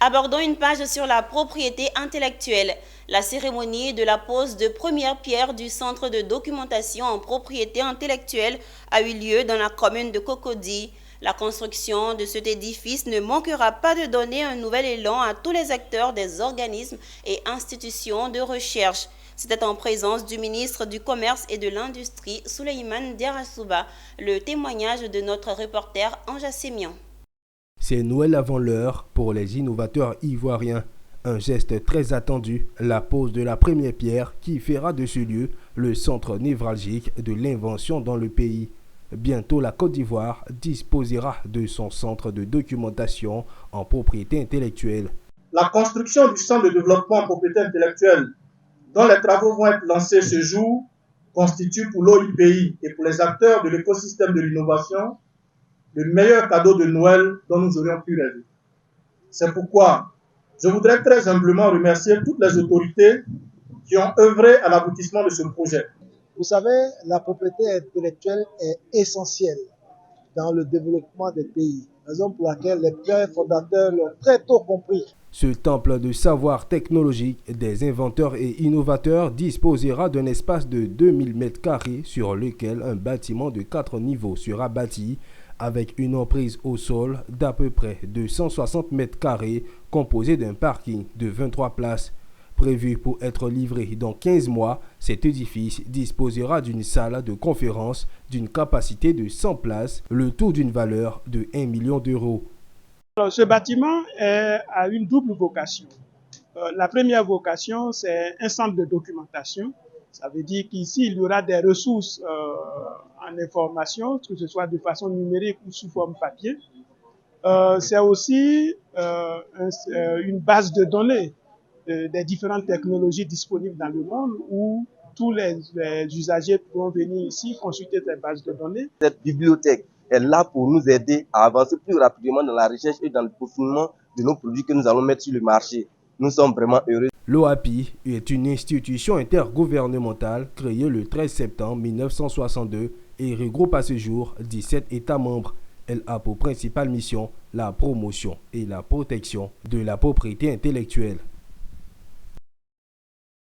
Abordons une page sur la propriété intellectuelle. La cérémonie de la pose de première pierre du centre de documentation en propriété intellectuelle a eu lieu dans la commune de Cocody. La construction de cet édifice ne manquera pas de donner un nouvel élan à tous les acteurs des organismes et institutions de recherche. C'était en présence du ministre du Commerce et de l'Industrie, Souleymane Diarra-Souba. Le témoignage de notre reporter Anja Sémian. C'est Noël avant l'heure pour les innovateurs ivoiriens. Un geste très attendu, la pose de la première pierre qui fera de ce lieu le centre névralgique de l'invention dans le pays. Bientôt, la Côte d'Ivoire disposera de son centre de documentation en propriété intellectuelle. La construction du centre de développement en propriété intellectuelle, dont les travaux vont être lancés ce jour, constitue pour l'OIPI et pour les acteurs de l'écosystème de l'innovation le meilleur cadeau de Noël dont nous aurions pu rêver. C'est pourquoi je voudrais très humblement remercier toutes les autorités qui ont œuvré à l'aboutissement de ce projet. Vous savez, la propriété intellectuelle est essentielle dans le développement des pays, raison pour laquelle les pères fondateurs l'ont très tôt compris. Ce temple de savoir technologique des inventeurs et innovateurs disposera d'un espace de 2000 m² sur lequel un bâtiment de 4 niveaux sera bâti avec une emprise au sol d'à peu près de 160 m² composé d'un parking de 23 places. Prévu pour être livré dans 15 mois, cet édifice disposera d'une salle de conférence d'une capacité de 100 places, le tout d'une valeur de 1 million d'euros. Alors, ce bâtiment a une double vocation. La première vocation, c'est un centre de documentation. Ça veut dire qu'ici, il y aura des ressources en information, que ce soit de façon numérique ou sous forme papier. C'est aussi une base de données des différentes technologies disponibles dans le monde où tous les usagers pourront venir ici consulter ces bases de données. Cette bibliothèque est là pour nous aider à avancer plus rapidement dans la recherche et dans le peaufinement de nos produits que nous allons mettre sur le marché. Nous sommes vraiment heureux. L'OAPI est une institution intergouvernementale créée le 13 septembre 1962 et regroupe à ce jour 17 États membres. Elle a pour principale mission la promotion et la protection de la propriété intellectuelle.